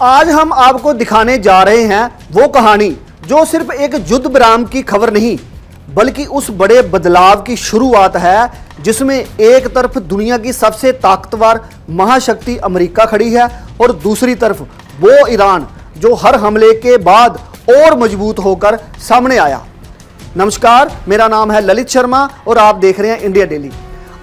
आज हम आपको दिखाने जा रहे हैं वो कहानी जो सिर्फ एक युद्ध विराम की खबर नहीं बल्कि उस बड़े बदलाव की शुरुआत है जिसमें एक तरफ दुनिया की सबसे ताकतवर महाशक्ति अमेरिका खड़ी है और दूसरी तरफ वो ईरान जो हर हमले के बाद और मजबूत होकर सामने आया। नमस्कार, मेरा नाम है ललित शर्मा और आप देख रहे हैं इंडिया डेली।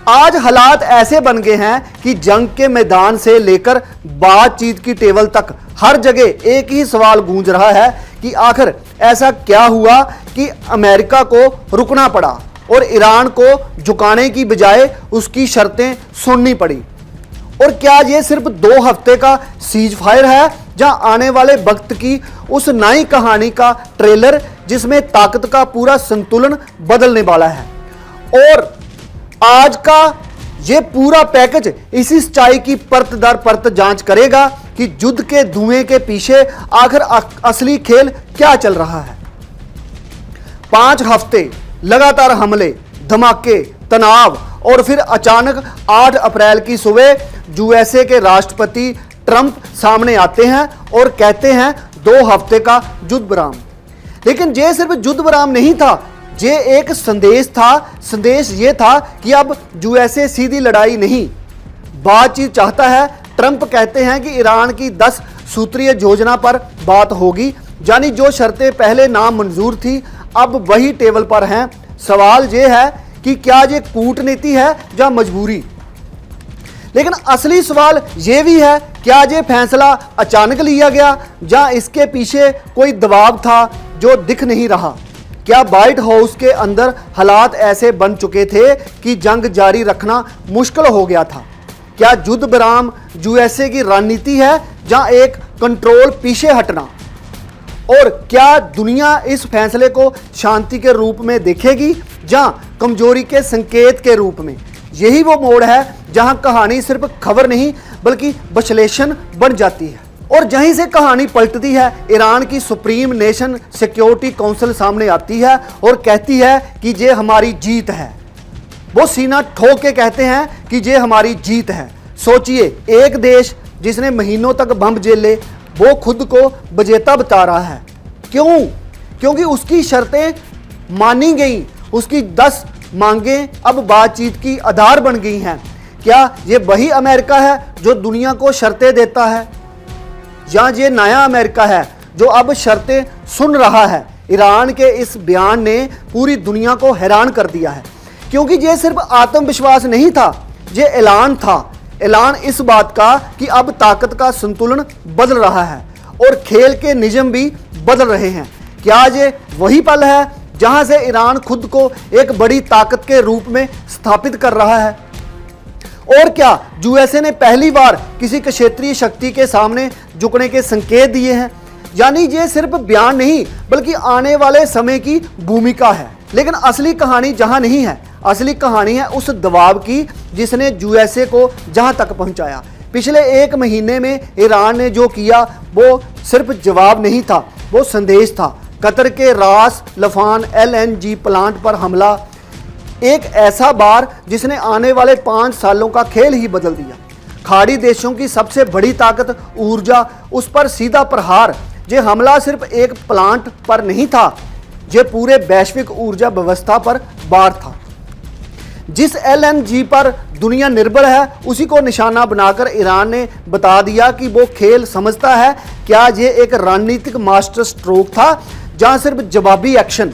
आज हालात ऐसे बन गए हैं कि जंग के मैदान से लेकर बातचीत की टेबल तक हर जगह एक ही सवाल गूंज रहा है कि आखिर ऐसा क्या हुआ कि अमेरिका को रुकना पड़ा और ईरान को झुकाने की बजाय उसकी शर्तें सुननी पड़ी। और क्या ये सिर्फ 2 हफ्ते का सीज फायर है जहां आने वाले वक्त की उस नई कहानी का ट्रेलर जिसमें ताकत का पूरा संतुलन बदलने वाला है। और आज का ये पूरा पैकेज इसी सच्चाई की परत दर परत जांच करेगा कि युद्ध के धुएं के पीछे आखिर असली खेल क्या चल रहा है। 5 हफ्ते लगातार हमले, धमाके, तनाव और फिर अचानक 8 अप्रैल की सुबह यूएसए के राष्ट्रपति ट्रंप सामने आते हैं और कहते हैं 2 हफ्ते का युद्ध विराम। लेकिन ये सिर्फ युद्ध विराम नहीं था, ये एक संदेश था। संदेश ये था कि अब यूएसए सीधी लड़ाई नहीं, बातचीत चाहता है। ट्रंप कहते हैं कि ईरान की 10 सूत्रीय योजना पर बात होगी, यानी जो शर्तें पहले नामंजूर थी अब वही टेबल पर हैं। सवाल ये है कि क्या ये कूटनीति है या मजबूरी। लेकिन असली सवाल ये भी है, क्या ये फैसला अचानक लिया गया या इसके पीछे कोई दबाव था जो दिख नहीं रहा। क्या व्हाइट हाउस के अंदर हालात ऐसे बन चुके थे कि जंग जारी रखना मुश्किल हो गया था। क्या युद्ध विराम यूएसए की रणनीति है या एक कंट्रोल पीछे हटना। और क्या दुनिया इस फैसले को शांति के रूप में देखेगी या कमजोरी के संकेत के रूप में। यही वो मोड़ है जहां कहानी सिर्फ खबर नहीं बल्कि विश्लेषण बन जाती है। और जहीं से कहानी पलटती है, ईरान की सुप्रीम नेशन सिक्योरिटी काउंसिल सामने आती है और कहती है कि ये हमारी जीत है। वो सीना ठोक के कहते हैं कि ये हमारी जीत है। सोचिए, एक देश जिसने महीनों तक बम झेले वो खुद को विजेता बता रहा है। क्यों? क्योंकि उसकी शर्तें मानी गई, उसकी 10 मांगें अब बातचीत की आधार बन गई हैं। क्या ये वही अमेरिका है जो दुनिया को शर्तें देता है या ये नया अमेरिका है जो अब शर्तें सुन रहा है। ईरान के इस बयान ने पूरी दुनिया को हैरान कर दिया है, क्योंकि ये सिर्फ आत्मविश्वास नहीं था, ये ऐलान था। ऐलान इस बात का कि अब ताकत का संतुलन बदल रहा है और खेल के नियम भी बदल रहे हैं। क्या ये वही पल है जहां से ईरान खुद को एक बड़ी ताकत के रूप में स्थापित कर रहा है। और क्या यूएसए ने पहली बार किसी क्षेत्रीय शक्ति के सामने झुकने के संकेत दिए हैं। यानी ये सिर्फ बयान नहीं बल्कि आने वाले समय की भूमिका है। लेकिन असली कहानी जहां नहीं है, असली कहानी है उस दबाव की जिसने यूएसए को जहां तक पहुंचाया। पिछले 1 महीने में ईरान ने जो किया वो सिर्फ जवाब नहीं था, वो संदेश था। कतर के रास लफान LNG प्लांट पर हमला, एक ऐसा बार जिसने आने वाले 5 सालों का खेल ही बदल दिया। खाड़ी देशों की सबसे बड़ी ताकत ऊर्जा, उस पर सीधा प्रहार। ये हमला सिर्फ एक प्लांट पर नहीं था, ये पूरे वैश्विक ऊर्जा व्यवस्था पर वार था। जिस LNG पर दुनिया निर्भर है उसी को निशाना बनाकर ईरान ने बता दिया कि वो खेल समझता है। क्या ये एक रणनीतिक मास्टर स्ट्रोक था जहां सिर्फ जवाबी एक्शन।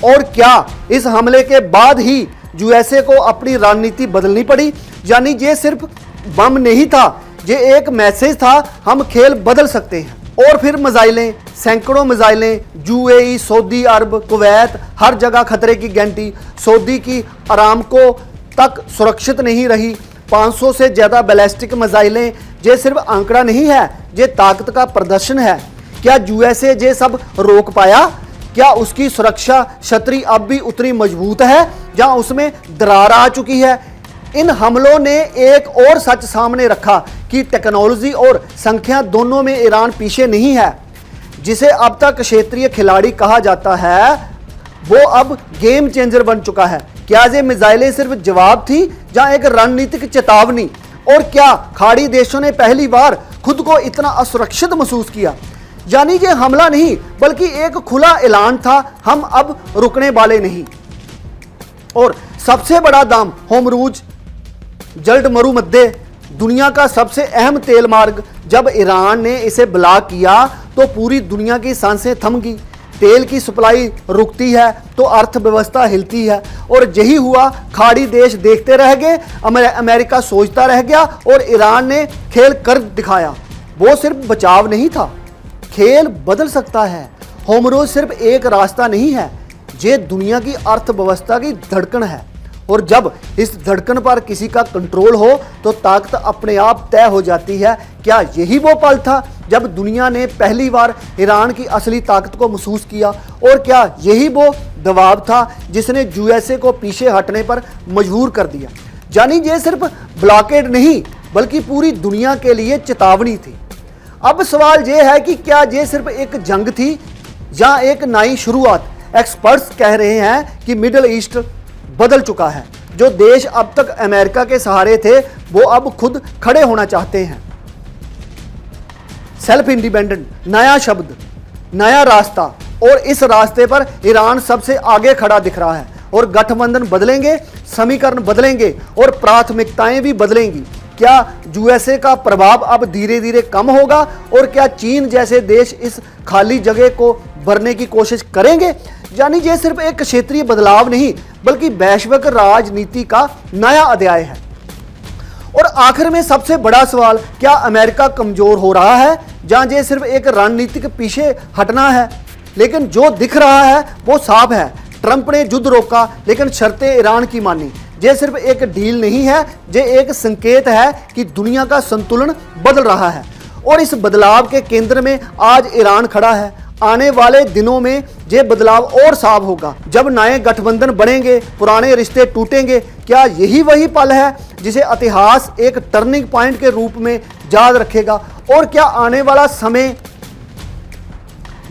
और क्या इस हमले के बाद ही यूएसए को अपनी रणनीति बदलनी पड़ी। यानी ये सिर्फ बम नहीं था, ये एक मैसेज था, हम खेल बदल सकते हैं। और फिर मिसाइलें, सैकड़ों मिसाइलें, यूएई, सऊदी अरब, कुवैत, हर जगह खतरे की घंटी। सऊदी की अरामको तक सुरक्षित नहीं रही। 500 से ज़्यादा बैलिस्टिक मिसाइलें। ये सिर्फ आंकड़ा नहीं है, ये ताकत का प्रदर्शन है। क्या यूएसए ये सब रोक पाया? क्या उसकी सुरक्षा छतरी अब भी उतनी मजबूत है या उसमें दरार आ चुकी है? इन हमलों ने एक और सच सामने रखा कि टेक्नोलॉजी और संख्या दोनों में ईरान पीछे नहीं है। जिसे अब तक क्षेत्रीय खिलाड़ी कहा जाता है वो अब गेम चेंजर बन चुका है। क्या ये मिसाइलें सिर्फ जवाब थी या एक रणनीतिक चेतावनी? और क्या खाड़ी देशों ने पहली बार खुद को इतना असुरक्षित महसूस किया। यानी ये हमला नहीं बल्कि एक खुला ऐलान था, हम अब रुकने वाले नहीं। और सबसे बड़ा दाम होमरूज जल्द मरुमद्दे, दुनिया का सबसे अहम तेल मार्ग, जब ईरान ने इसे ब्लॉक किया तो पूरी दुनिया की सांसें थम गई। तेल की सप्लाई रुकती है तो अर्थव्यवस्था हिलती है, और यही हुआ। खाड़ी देश देखते रह गए, अमेरिका सोचता रह गया, और ईरान ने खेल कर दिखाया। वो सिर्फ बचाव नहीं था, खेल बदल सकता है। होमरूज सिर्फ एक रास्ता नहीं है, ये दुनिया की अर्थव्यवस्था की धड़कन है, और जब इस धड़कन पर किसी का कंट्रोल हो तो ताकत अपने आप तय हो जाती है। क्या यही वो पल था जब दुनिया ने पहली बार ईरान की असली ताकत को महसूस किया? और क्या यही वो दबाव था जिसने यूएसए को पीछे हटने पर मजबूर कर दिया? यानी ये सिर्फ ब्लॉकेड नहीं बल्कि पूरी दुनिया के लिए चेतावनी थी। अब सवाल ये है कि क्या ये सिर्फ एक जंग थी या एक नई शुरुआत? एक्सपर्ट्स कह रहे हैं कि मिडिल ईस्ट बदल चुका है। जो देश अब तक अमेरिका के सहारे थे वो अब खुद खड़े होना चाहते हैं। सेल्फ इंडिपेंडेंट, नया शब्द, नया रास्ता, और इस रास्ते पर ईरान सबसे आगे खड़ा दिख रहा है। और गठबंधन बदलेंगे, समीकरण बदलेंगे, और प्राथमिकताएं भी बदलेंगी। क्या यूएसए का प्रभाव अब धीरे धीरे कम होगा? और क्या चीन जैसे देश इस खाली जगह को भरने की कोशिश करेंगे? यानी ये सिर्फ एक क्षेत्रीय बदलाव नहीं बल्कि वैश्विक राजनीति का नया अध्याय है। और आखिर में सबसे बड़ा सवाल, क्या अमेरिका कमजोर हो रहा है या ये सिर्फ एक रणनीतिक पीछे हटना है? लेकिन जो दिख रहा है वो साफ है, ट्रंप ने युद्ध रोका लेकिन शर्तें ईरान की मानी। ये सिर्फ एक डील नहीं है, ये एक संकेत है कि दुनिया का संतुलन बदल रहा है, और इस बदलाव के केंद्र में आज ईरान खड़ा है। आने वाले दिनों में ये बदलाव और साफ होगा, जब नए गठबंधन बनेंगे, पुराने रिश्ते टूटेंगे। क्या यही वही पल है जिसे इतिहास एक टर्निंग पॉइंट के रूप में याद रखेगा? और क्या आने वाला समय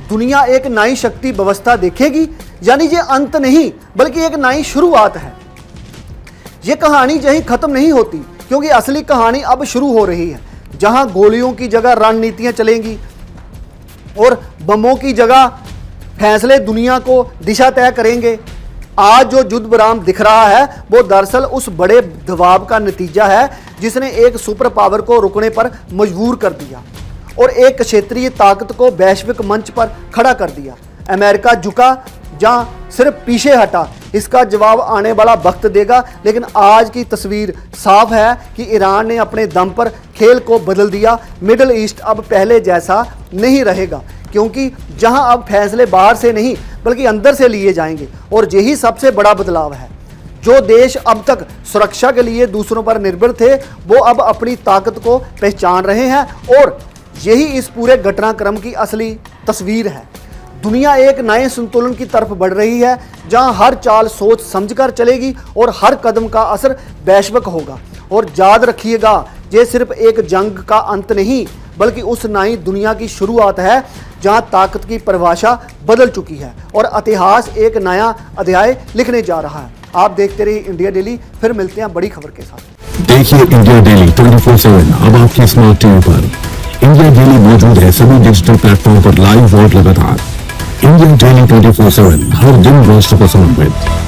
दुनिया एक नई शक्ति व्यवस्था देखेगी? यानी ये अंत नहीं बल्कि एक नई शुरुआत है। ये कहानी यहीं खत्म नहीं होती, क्योंकि असली कहानी अब शुरू हो रही है, जहां गोलियों की जगह रणनीतियां चलेंगी और बमों की जगह फैसले दुनिया को दिशा तय करेंगे। आज जो युद्ध विराम दिख रहा है वो दरअसल उस बड़े दबाव का नतीजा है जिसने एक सुपर पावर को रुकने पर मजबूर कर दिया और एक क्षेत्रीय ताकत को वैश्विक मंच पर खड़ा कर दिया। अमेरिका झुका या सिर्फ पीछे हटा, इसका जवाब आने वाला वक्त देगा। लेकिन आज की तस्वीर साफ है कि ईरान ने अपने दम पर खेल को बदल दिया। मिडिल ईस्ट अब पहले जैसा नहीं रहेगा, क्योंकि जहां अब फैसले बाहर से नहीं बल्कि अंदर से लिए जाएंगे, और यही सबसे बड़ा बदलाव है। जो देश अब तक सुरक्षा के लिए दूसरों पर निर्भर थे वो अब अपनी ताकत को पहचान रहे हैं, और यही इस पूरे घटनाक्रम की असली तस्वीर है। दुनिया एक नए संतुलन की तरफ बढ़ रही है, जहां हर चाल सोच समझकर चलेगी और हर कदम का असर वैश्विक होगा। और याद रखिएगा, ये सिर्फ एक जंग का अंत नहीं बल्कि उस नई दुनिया की शुरुआत है जहां ताकत की परिभाषा बदल चुकी है और इतिहास एक नया अध्याय लिखने जा रहा है। आप देखते रहिए इंडिया डेली, फिर मिलते हैं बड़ी खबर के साथ। देखिए इंडिया डेली 24/7 अब आपके स्मार्ट टीवी पर। इंडिया डेली मौजूद है सभी डिजिटल प्लेटफॉर्म पर लाइव और लगातार। इंडिया डेली 24/7 हर दिन राष्ट्र को समर्पित।